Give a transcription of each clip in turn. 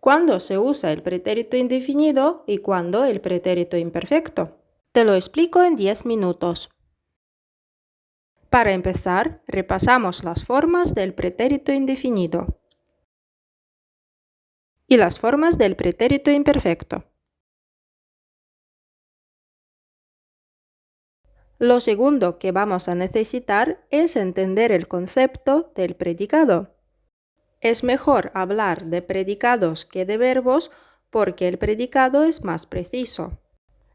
cuándo se usa el pretérito indefinido y cuándo el pretérito imperfecto. Te lo explico en 10 minutos. Para empezar, repasamos las formas del pretérito indefinido y las formas del pretérito imperfecto. Lo segundo que vamos a necesitar es entender el concepto del predicado. Es mejor hablar de predicados que de verbos porque el predicado es más preciso.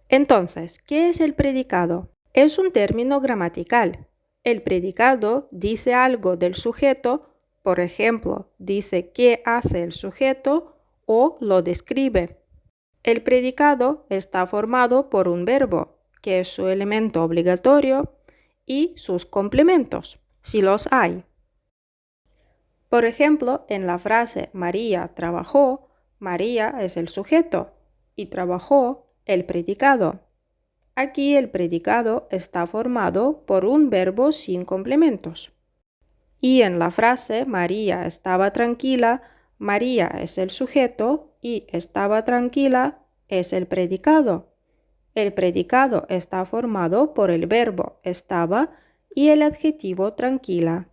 Entonces, ¿qué es el predicado? Es un término gramatical. El predicado dice algo del sujeto, por ejemplo, dice qué hace el sujeto o lo describe. El predicado está formado por un verbo, que es su elemento obligatorio, y sus complementos, si los hay. Por ejemplo, en la frase María trabajó, María es el sujeto y trabajó el predicado. Aquí el predicado está formado por un verbo sin complementos. Y en la frase María estaba tranquila, María es el sujeto y estaba tranquila es el predicado. El predicado está formado por el verbo estaba y el adjetivo tranquila.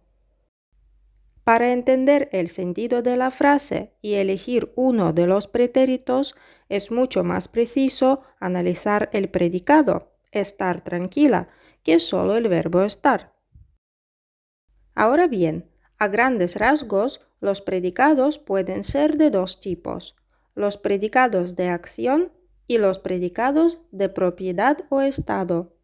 Para entender el sentido de la frase y elegir uno de los pretéritos, es mucho más preciso analizar el predicado, estar tranquila, que solo el verbo estar. Ahora bien, a grandes rasgos, los predicados pueden ser de dos tipos: los predicados de acción y los predicados de propiedad o estado.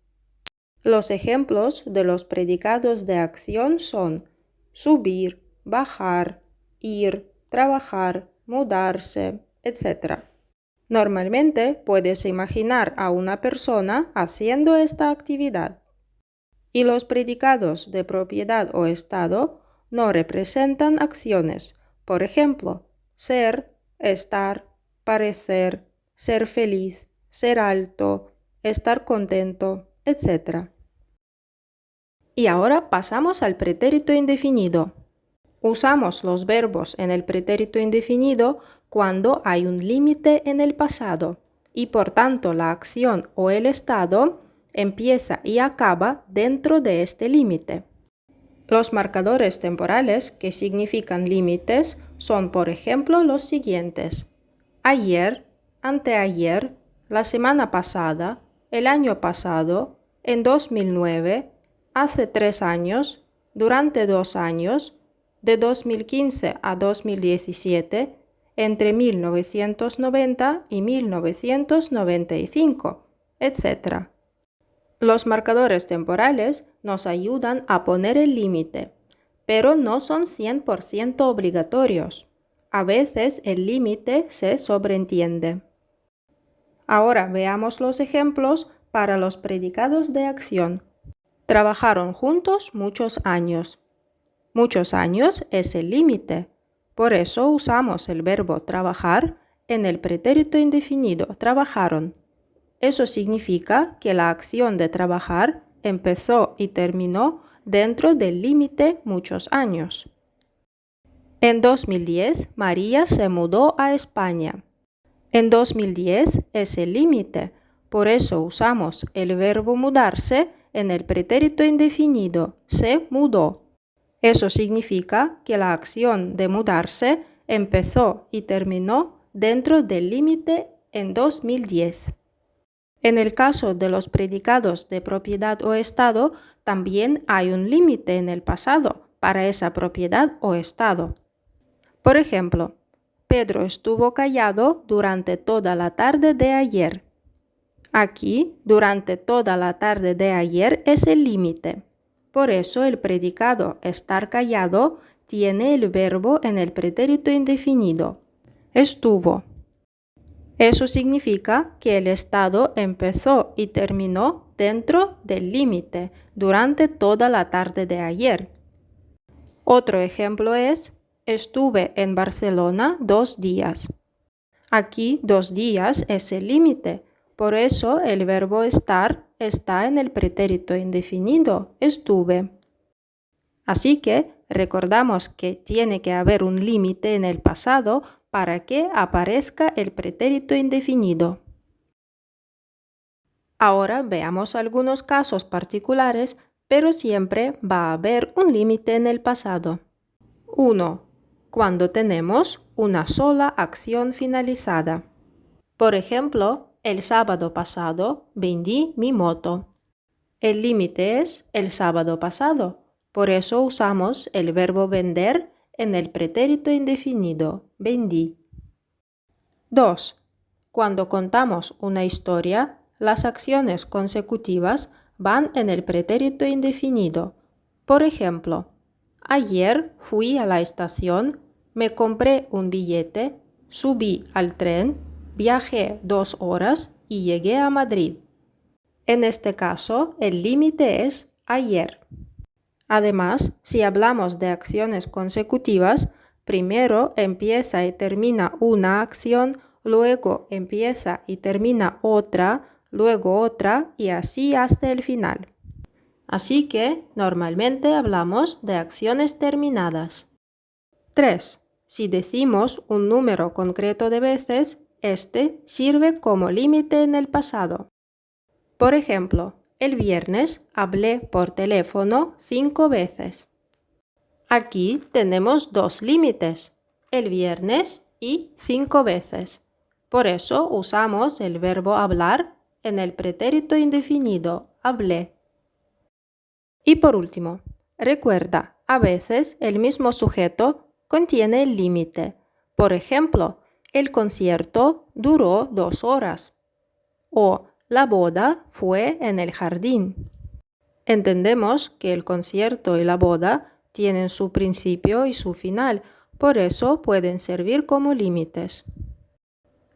Los ejemplos de los predicados de acción son subir, bajar, ir, trabajar, mudarse, etc. Normalmente puedes imaginar a una persona haciendo esta actividad. Y los predicados de propiedad o estado no representan acciones. Por ejemplo, ser, estar, parecer, ser feliz, ser alto, estar contento, etc. Y ahora pasamos al pretérito indefinido. Usamos los verbos en el pretérito indefinido cuando hay un límite en el pasado y por tanto la acción o el estado empieza y acaba dentro de este límite. Los marcadores temporales que significan límites son, por ejemplo, los siguientes: ayer, anteayer, la semana pasada, el año pasado, en 2009, hace 3 años, durante 2 años, de 2015 a 2017, entre 1990 y 1995, etc. Los marcadores temporales nos ayudan a poner el límite, pero no son 100% obligatorios. A veces el límite se sobreentiende. Ahora veamos los ejemplos para los predicados de acción. Trabajaron juntos muchos años. Muchos años es el límite. Por eso usamos el verbo trabajar en el pretérito indefinido trabajaron. Eso significa que la acción de trabajar empezó y terminó dentro del límite muchos años. En 2010, María se mudó a España. En 2010 es el límite, por eso usamos el verbo mudarse en el pretérito indefinido, se mudó. Eso significa que la acción de mudarse empezó y terminó dentro del límite en 2010. En el caso de los predicados de propiedad o estado, también hay un límite en el pasado para esa propiedad o estado. Por ejemplo, Pedro estuvo callado durante toda la tarde de ayer. Aquí, durante toda la tarde de ayer es el límite. Por eso el predicado estar callado tiene el verbo en el pretérito indefinido. Estuvo. Eso significa que el estado empezó y terminó dentro del límite durante toda la tarde de ayer. Otro ejemplo es: estuve en Barcelona 2 días. Aquí 2 días es el límite, por eso el verbo estar está en el pretérito indefinido, estuve. Así que recordamos que tiene que haber un límite en el pasado para que aparezca el pretérito indefinido. Ahora veamos algunos casos particulares, pero siempre va a haber un límite en el pasado. 1. Cuando tenemos una sola acción finalizada. Por ejemplo, el sábado pasado vendí mi moto. El límite es el sábado pasado, por eso usamos el verbo vender en el pretérito indefinido, vendí. 2. Cuando contamos una historia, las acciones consecutivas van en el pretérito indefinido. Por ejemplo, ayer fui a la estación, me compré un billete, subí al tren, viajé 2 horas y llegué a Madrid. En este caso, el límite es ayer. Además, si hablamos de acciones consecutivas, primero empieza y termina una acción, luego empieza y termina otra, luego otra y así hasta el final. Así que normalmente hablamos de acciones terminadas. 3. Si decimos un número concreto de veces, este sirve como límite en el pasado. Por ejemplo, el viernes hablé por teléfono 5 veces. Aquí tenemos 2 límites, el viernes y 5 veces. Por eso usamos el verbo hablar en el pretérito indefinido, hablé. Y por último, recuerda, a veces el mismo sujeto contiene el límite. Por ejemplo, el concierto duró 2 horas. O la boda fue en el jardín. Entendemos que el concierto y la boda tienen su principio y su final, por eso pueden servir como límites.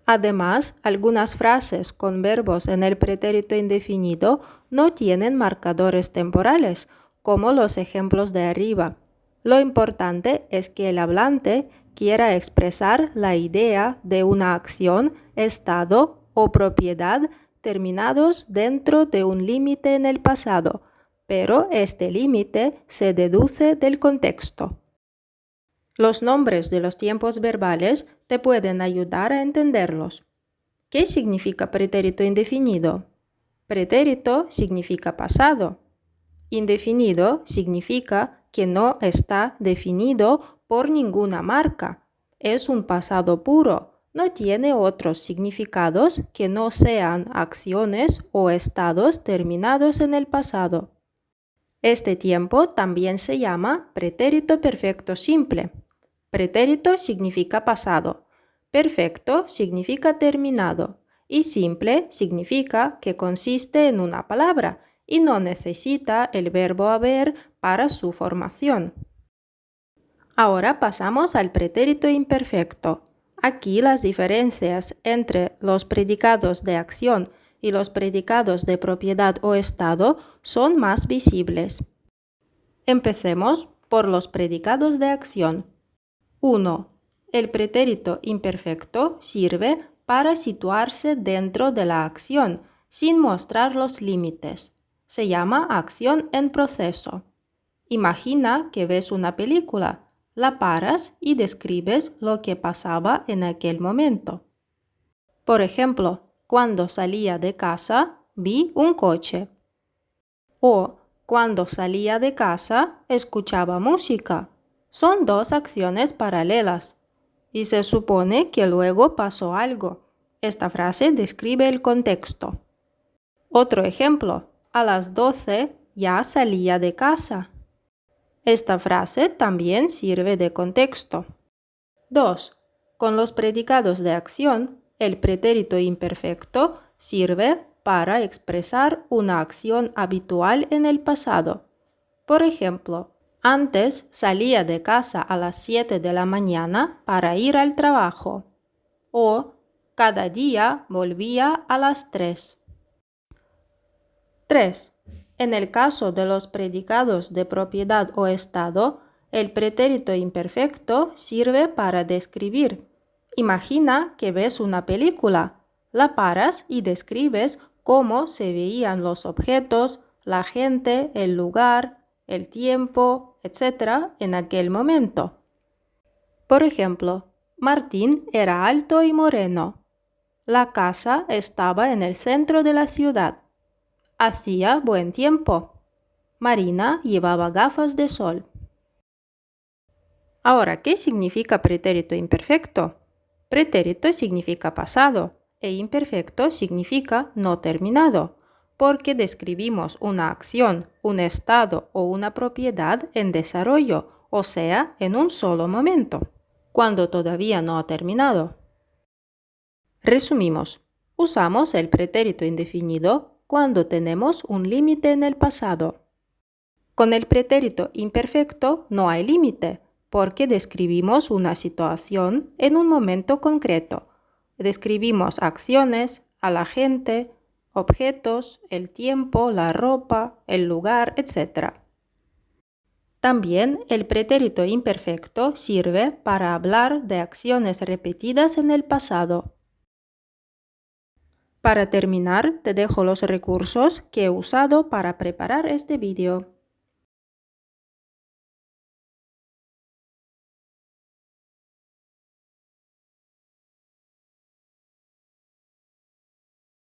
Además, algunas frases con verbos en el pretérito indefinido no tienen marcadores temporales, como los ejemplos de arriba. Lo importante es que el hablante quiera expresar la idea de una acción, estado o propiedad terminados dentro de un límite en el pasado, pero este límite se deduce del contexto. Los nombres de los tiempos verbales te pueden ayudar a entenderlos. ¿Qué significa pretérito indefinido? Pretérito significa pasado. Indefinido significa que no está definido por ninguna marca. Es un pasado puro. No tiene otros significados que no sean acciones o estados terminados en el pasado. Este tiempo también se llama pretérito perfecto simple. Pretérito significa pasado, perfecto significa terminado y simple significa que consiste en una palabra y no necesita el verbo haber para su formación. Ahora pasamos al pretérito imperfecto. Aquí las diferencias entre los predicados de acción y los predicados de propiedad o estado son más visibles. Empecemos por los predicados de acción. 1. El pretérito imperfecto sirve para situarse dentro de la acción, sin mostrar los límites. Se llama acción en proceso. Imagina que ves una película, la paras y describes lo que pasaba en aquel momento. Por ejemplo, cuando salía de casa, vi un coche. O cuando salía de casa, escuchaba música. Son 2 acciones paralelas y se supone que luego pasó algo. Esta frase describe el contexto. Otro ejemplo, a las 12 ya salía de casa. Esta frase también sirve de contexto. 2. Con los predicados de acción, el pretérito imperfecto sirve para expresar una acción habitual en el pasado. Por ejemplo, antes salía de casa a las 7 de la mañana para ir al trabajo. O cada día volvía a las 3. 3. En el caso de los predicados de propiedad o estado, el pretérito imperfecto sirve para describir. Imagina que ves una película, la paras y describes cómo se veían los objetos, la gente, el lugar, el tiempo, etc. en aquel momento. Por ejemplo, Martín era alto y moreno. La casa estaba en el centro de la ciudad. Hacía buen tiempo. Marina llevaba gafas de sol. Ahora, ¿qué significa pretérito imperfecto? Pretérito significa pasado e imperfecto significa no terminado, porque describimos una acción, un estado o una propiedad en desarrollo, o sea, en un solo momento, cuando todavía no ha terminado. Resumimos. Usamos el pretérito indefinido cuando tenemos un límite en el pasado. Con el pretérito imperfecto no hay límite, porque describimos una situación en un momento concreto. Describimos acciones, a la gente, objetos, el tiempo, la ropa, el lugar, etc. También el pretérito imperfecto sirve para hablar de acciones repetidas en el pasado. Para terminar, te dejo los recursos que he usado para preparar este vídeo.